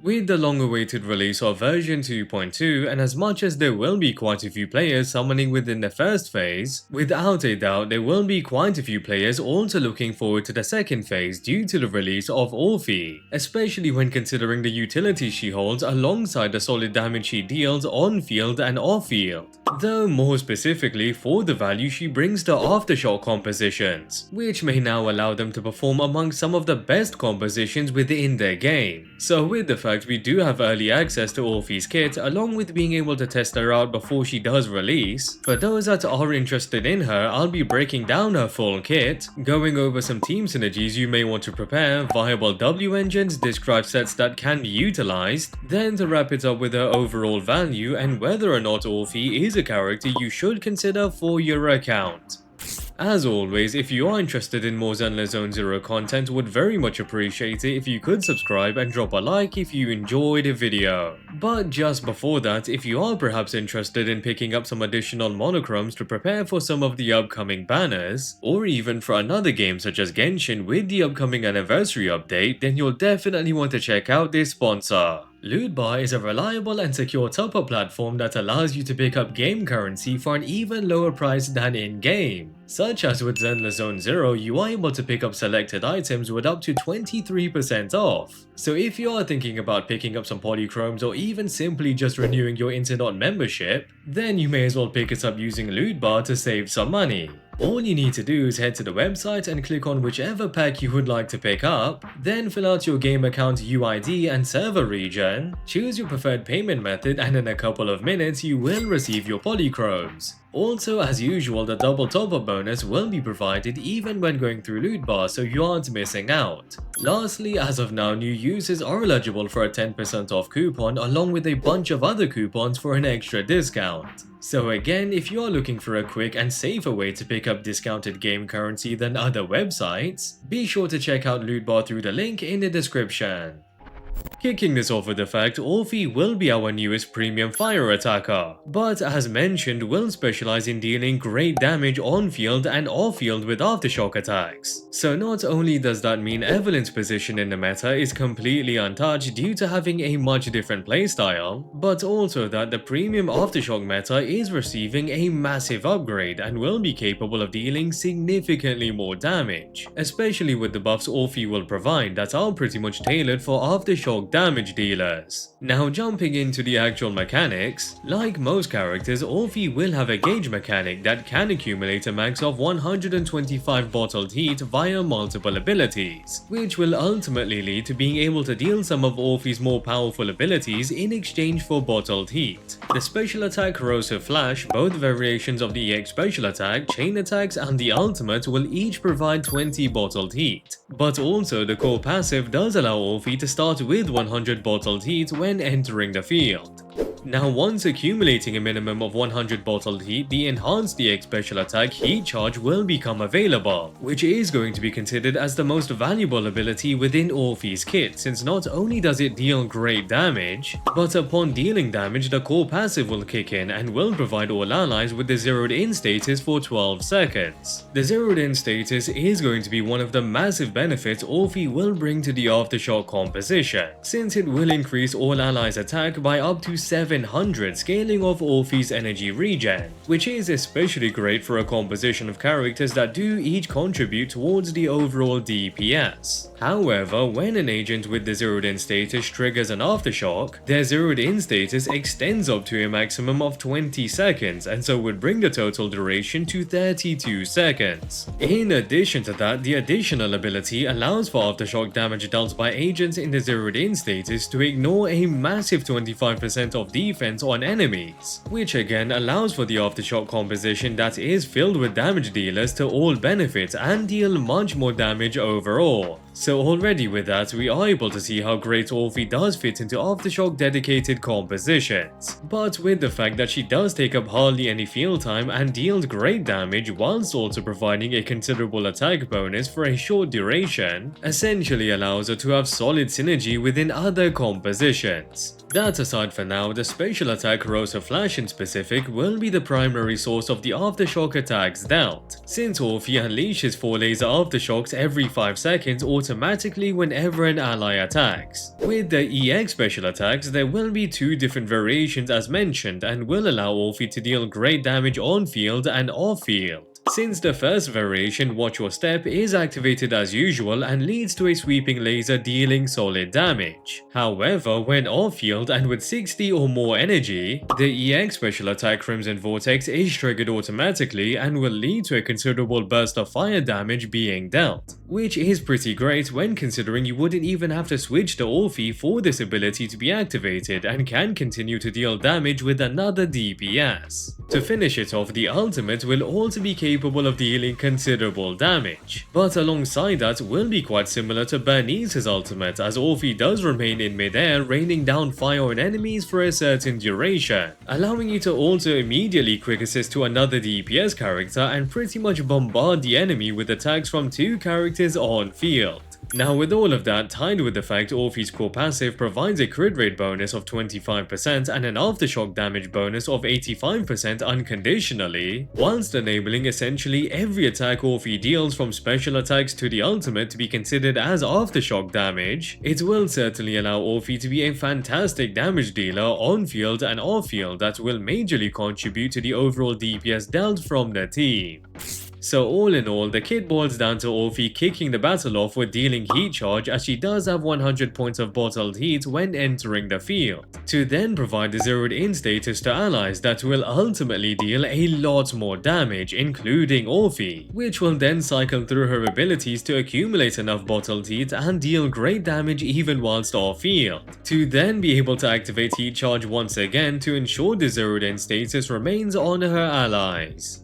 With the long-awaited release of version 2.2, and as much as there will be quite a few players summoning within the first phase, without a doubt there will be quite a few players also looking forward to the second phase due to the release of Orphie, especially when considering the utility she holds alongside the solid damage she deals on-field and off-field, though more specifically for the value she brings to aftershock compositions, which may now allow them to perform among some of the best compositions within their game. So with the fact we do have early access to Orphie's kit, along with being able to test her out before she does release, for those that are interested in her, I'll be breaking down her full kit, going over some team synergies you may want to prepare, viable W engines, disc drive sets that can be utilized, then to wrap it up with her overall value and whether or not Orphie is a character you should consider for your account. As always, if you are interested in more ZenlessZoneZero content, would very much appreciate it if you could subscribe and drop a like if you enjoyed the video. But just before that, if you are perhaps interested in picking up some additional monochromes to prepare for some of the upcoming banners, or even for another game such as Genshin with the upcoming anniversary update, then you'll definitely want to check out this sponsor. Lootbar is a reliable and secure top-up platform that allows you to pick up game currency for an even lower price than in-game. Such as with ZenlessZoneZero, you are able to pick up selected items with up to 23% off. So if you are thinking about picking up some polychromes or even simply just renewing your Internet membership, then you may as well pick it up using Lootbar to save some money. All you need to do is head to the website and click on whichever pack you would like to pick up, then fill out your game account UID and server region, choose your preferred payment method, and in a couple of minutes you will receive your polychromes. Also, as usual, the double top-up bonus will be provided even when going through Lootbar, so you aren't missing out. Lastly, as of now, new users are eligible for a 10% off coupon along with a bunch of other coupons for an extra discount. So again, if you are looking for a quick and safer way to pick up discounted game currency than other websites, be sure to check out Lootbar through the link in the description. Kicking this off with the fact Orphie will be our newest premium fire attacker, but as mentioned will specialize in dealing great damage on-field and off-field with aftershock attacks. So not only does that mean Evelyn's position in the meta is completely untouched due to having a much different playstyle, but also that the premium aftershock meta is receiving a massive upgrade and will be capable of dealing significantly more damage, especially with the buffs Orphie will provide that are pretty much tailored for aftershock damage dealers. Now jumping into the actual mechanics, like most characters, Orphie will have a gauge mechanic that can accumulate a max of 125 bottled heat via multiple abilities, which will ultimately lead to being able to deal some of Orphie's more powerful abilities in exchange for bottled heat. The special attack Corrosive Flash, both variations of the EX special attack, chain attacks, and the ultimate will each provide 20 bottled heat. But also the core passive does allow Orphie to start with 100 bottled heat when entering the field. Now once accumulating a minimum of 100 bottled heat, the enhanced EX special attack Heat Charge will become available, which is going to be considered as the most valuable ability within Orphie's kit, since not only does it deal great damage, but upon dealing damage the core passive will kick in and will provide all allies with the zeroed in status for 12 seconds. The zeroed in status is going to be one of the massive benefits Orphie will bring to the aftershock composition, since it will increase all allies attack by up to 700, scaling off Orphie's energy regen, which is especially great for a composition of characters that do each contribute towards the overall DPS. However, when an agent with the zeroed in status triggers an aftershock, their zeroed in status extends up to a maximum of 20 seconds and so would bring the total duration to 32 seconds. In addition to that, the additional ability allows for aftershock damage dealt by agents in the zeroed in status to ignore a massive 25% of defense on enemies, which again allows for the aftershock composition that is filled with damage dealers to all benefit and deal much more damage overall. So already with that, we are able to see how great Orphie does fit into aftershock dedicated compositions. But with the fact that she does take up hardly any field time and deals great damage whilst also providing a considerable attack bonus for a short duration, essentially allows her to have solid synergy within other compositions. That aside for now, the special attack Corrosive Flash in specific will be the primary source of the aftershock attacks dealt, since Orphie unleashes 4 laser aftershocks every 5 seconds or automatically whenever an ally attacks. With the EX special attacks, there will be two different variations as mentioned and will allow Orphie to deal great damage on field and off field. Since the first variation, Watch Your Step, is activated as usual and leads to a sweeping laser dealing solid damage. However, when off-field and with 60 or more energy, the EX special attack Crimson Vortex is triggered automatically and will lead to a considerable burst of fire damage being dealt, which is pretty great when considering you wouldn't even have to switch to Orphie for this ability to be activated and can continue to deal damage with another DPS. To finish it off, the ultimate will also be capable of dealing considerable damage, but alongside that will be quite similar to Burnice's ultimate, as Orphie does remain in mid-air raining down fire on enemies for a certain duration, allowing you to also immediately quick assist to another DPS character and pretty much bombard the enemy with attacks from two characters on field. Now, with all of that, tied with the fact Orphie's core passive provides a crit rate bonus of 25% and an aftershock damage bonus of 85% unconditionally, whilst enabling essentially every attack Orphie deals from special attacks to the ultimate to be considered as aftershock damage, it will certainly allow Orphie to be a fantastic damage dealer on field and off field that will majorly contribute to the overall DPS dealt from the team. So all in all, the kit boils down to Orphie kicking the battle off with dealing heat charge, as she does have 100 points of bottled heat when entering the field, to then provide the zeroed in status to allies that will ultimately deal a lot more damage, including Orphie, which will then cycle through her abilities to accumulate enough bottled heat and deal great damage even whilst off field, to then be able to activate heat charge once again to ensure the zeroed in status remains on her allies.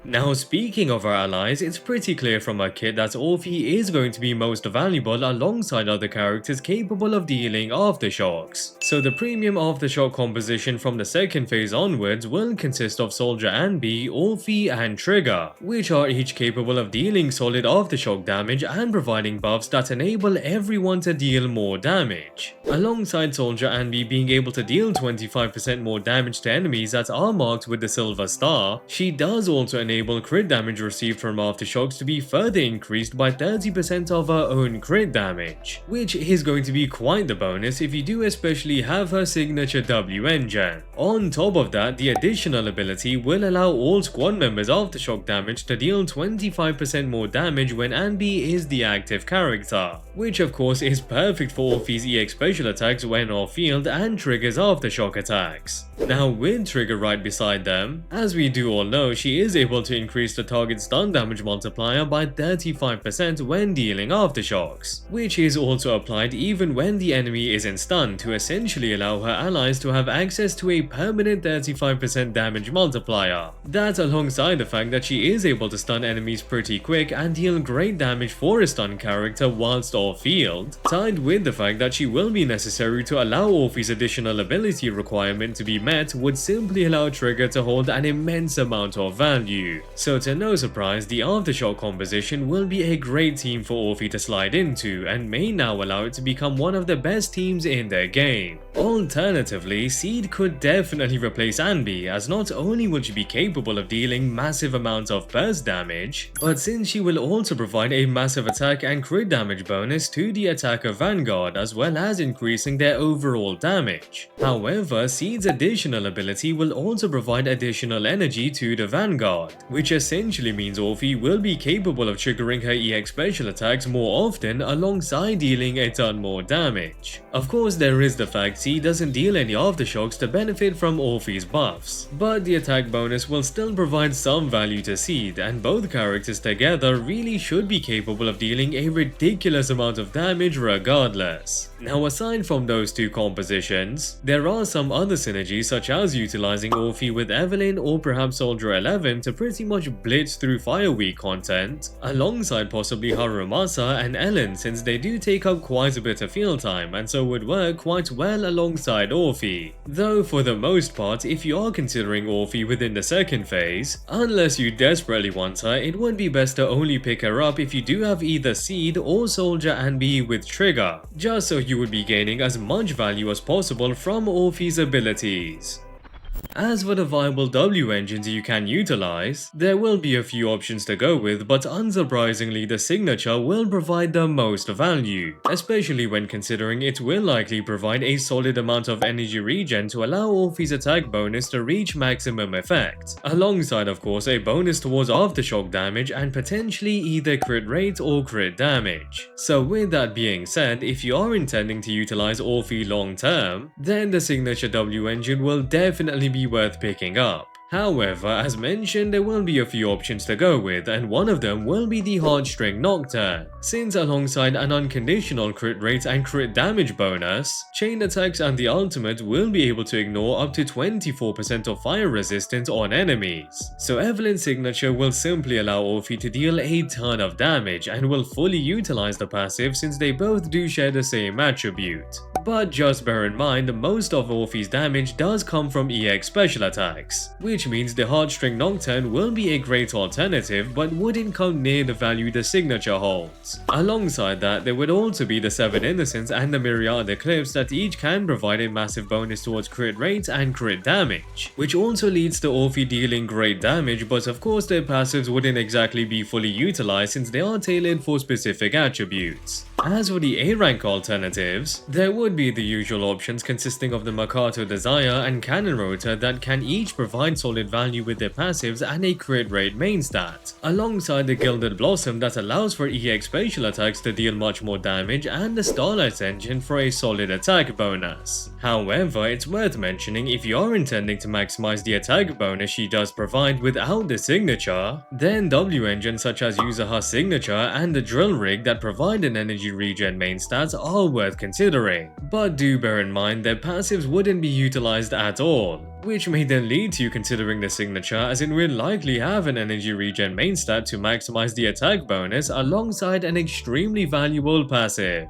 Now, speaking of our allies, it's pretty clear from her kit that Orphie is going to be most valuable alongside other characters capable of dealing aftershocks. So the premium aftershock composition from the second phase onwards will consist of Soldier Anby, Orphie and Trigger, which are each capable of dealing solid aftershock damage and providing buffs that enable everyone to deal more damage. Alongside Soldier Anby being able to deal 25% more damage to enemies that are marked with the silver star, she does also enable crit damage received from aftershocks to be further increased by 30% of her own crit damage, which is going to be quite the bonus if you do especially have her signature W engine. On top of that, the additional ability will allow all squad members aftershock damage to deal 25% more damage when Anby is the active character, which of course is perfect for Orphie's EX special attacks when off field and Trigger's aftershock attacks. Now, with Trigger right beside them, as we do all know, she is able to increase the target stun damage multiplier by 35% when dealing aftershocks, which is also applied even when the enemy isn't stunned, to essentially allow her allies to have access to a permanent 35% damage multiplier. That, alongside the fact that she is able to stun enemies pretty quick and deal great damage for a stun character whilst off field, tied with the fact that she will be necessary to allow Orphie's additional ability requirement to be met, would simply allow Trigger to hold an immense amount of value. So to no surprise, the aftershock composition will be a great team for Orphie to slide into, and may now allow it to become one of the best teams in their game. Alternatively, Seed could definitely replace Anby, as not only will she be capable of dealing massive amounts of burst damage, but since she will also provide a massive attack and crit damage bonus to the attacker Vanguard, as well as increasing their overall damage. However, Seed's additional ability will also provide additional energy to the Vanguard, which essentially means Orphie will be capable of triggering her EX special attacks more often alongside dealing a ton more damage. Of course, there is the fact Seed doesn't deal any aftershocks to benefit from Orphie's buffs, but the attack bonus will still provide some value to Seed, and both characters together really should be capable of dealing a ridiculous amount of damage regardless. Now, aside from those two compositions, there are some other synergies, such as utilizing Orphie with Evelyn or perhaps Soldier 11 to pretty much blitz through Fire Week content, alongside possibly Harumasa and Ellen, since they do take up quite a bit of field time and so would work quite well alongside Orphie. Though for the most part, if you are considering Orphie within the second phase, unless you desperately want her, it would be best to only pick her up if you do have either Seed or Soldier Anby with Trigger, just so you would be gaining as much value as possible from Orphie's abilities. As for the viable W engines you can utilize, there will be a few options to go with, but unsurprisingly the signature will provide the most value, especially when considering it will likely provide a solid amount of energy regen to allow Orphie's attack bonus to reach maximum effect, alongside of course a bonus towards aftershock damage and potentially either crit rate or crit damage. So with that being said, if you are intending to utilize Orphie long term, then the signature W engine will definitely be worth picking up. However, as mentioned, there will be a few options to go with, and one of them will be the Heartstring Nocturne, since alongside an unconditional crit rate and crit damage bonus, chain attacks and the ultimate will be able to ignore up to 24% of fire resistance on enemies. So Evelyn's signature will simply allow Orphie to deal a ton of damage and will fully utilize the passive since they both do share the same attribute. But just bear in mind, most of Orphie's damage does come from EX special attacks, which means the Heartstring Nocturne will be a great alternative but wouldn't come near the value the signature holds. Alongside that, there would also be the 7 Innocents and the Myriad Eclipse that each can provide a massive bonus towards crit rate and crit damage, which also leads to Orphie dealing great damage, but of course their passives wouldn't exactly be fully utilized since they are tailored for specific attributes. As for the A rank alternatives, there would be the usual options consisting of the Makato Desire and Cannon Rotor that can each provide solid value with their passives and a crit rate main stat, alongside the Gilded Blossom that allows for EX spatial attacks to deal much more damage and the Starlight's Engine for a solid attack bonus. However, it's worth mentioning if you are intending to maximize the attack bonus she does provide without the signature, then W engines such as Yuzuha's signature and the Drill Rig that provide an energy regen main stats are worth considering, but do bear in mind their passives wouldn't be utilized at all, which may then lead to you considering the signature as it will likely have an energy regen main stat to maximize the attack bonus alongside an extremely valuable passive.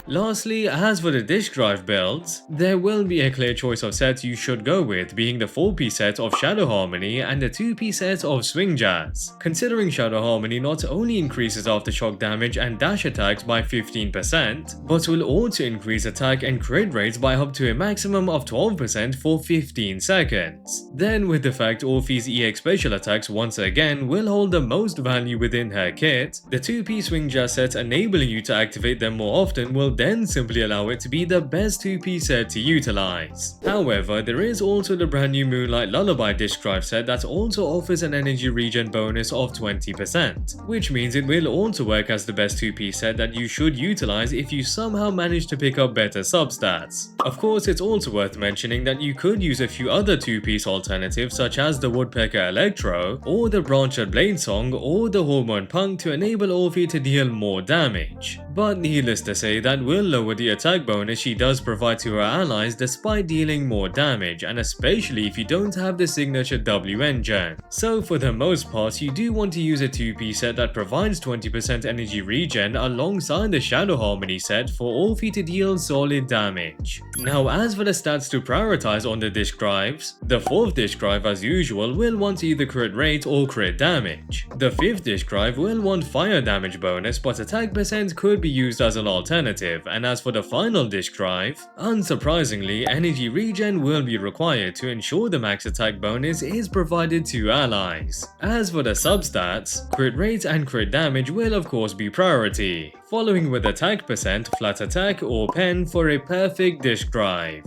Lastly, as for the disk drive builds, there will be a clear choice of sets you should go with, being the 4-piece set of Shadow Harmony and the 2-piece set of Swing Jazz, considering Shadow Harmony not only increases aftershock damage and dash attacks by 15%, but will also increase attack and crit rates by up to a maximum of 12% for 15 seconds. Then with the fact Orphie's EX special attacks once again will hold the most value within her kit, the 2-piece Swing Jazz set enabling you to activate them more often will then simply allow it to be the best 2-piece set to utilize. However, there is also the brand new Moonlight Lullaby disk drive set that also offers an energy regen bonus of 20%, which means it will also work as the best 2-piece set that you should utilize if you somehow manage to pick up better substats. Of course, it's also worth mentioning that you could use a few other 2-piece alternatives such as the Woodpecker Electro, or the Branched Blade Song, or the Hormone Punk to enable Orphie to deal more damage. But needless to say, that will lower the attack bonus she does provide to her allies despite dealing more damage, and especially if you don't have the signature W engine. So for the most part, you do want to use a 2-piece set that provides 20% energy regen alongside the Shadow Harmony set for Orphie to deal solid damage. Now as for the stats to prioritize on the disk drives, the 4th disk drive as usual will want either crit rate or crit damage. The 5th disk drive will want fire damage bonus, but attack percent could be used as an alternative, and as for the final disk drive, unsurprisingly, energy regen will be required to ensure the max attack bonus is provided to allies. As for the substats, crit rate and crit damage will of course be priority, following with attack percent, flat attack or pen for a perfect disk drive.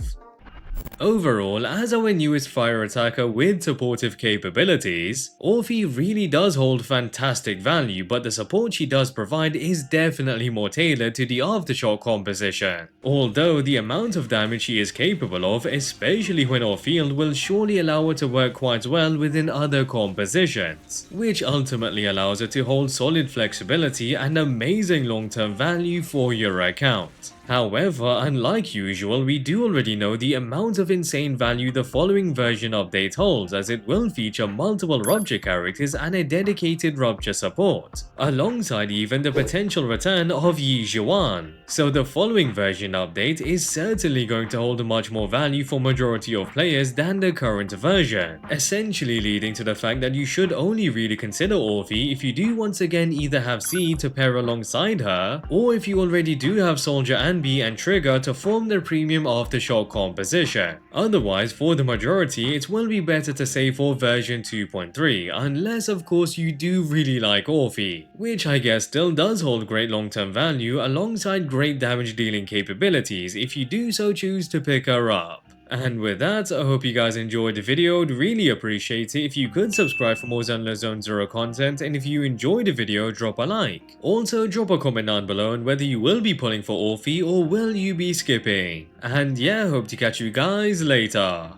Overall, as our newest fire attacker with supportive capabilities, Orphie really does hold fantastic value, but the support she does provide is definitely more tailored to the aftershock composition. Although the amount of damage she is capable of, especially when off field, will surely allow her to work quite well within other compositions, which ultimately allows her to hold solid flexibility and amazing long-term value for your account. However, unlike usual, we do already know the amount of insane value the following version update holds, as it will feature multiple Rupture characters and a dedicated Rupture support, alongside even the potential return of Yi Zhuan. So the following version update is certainly going to hold much more value for majority of players than the current version, essentially leading to the fact that you should only really consider Orphie if you do once again either have C to pair alongside her, or if you already do have Soldier and Anby and Trigger to form their premium aftershock composition. Otherwise, for the majority, it will be better to save for version 2.3, unless of course you do really like Orphie, which I guess still does hold great long-term value alongside great damage dealing capabilities if you do so choose to pick her up. And with that, I hope you guys enjoyed the video. I'd really appreciate it if you could subscribe for more ZenlessZoneZero content, and if you enjoyed the video, drop a like. Also, drop a comment down below on whether you will be pulling for Orphie or will you be skipping. And yeah, hope to catch you guys later.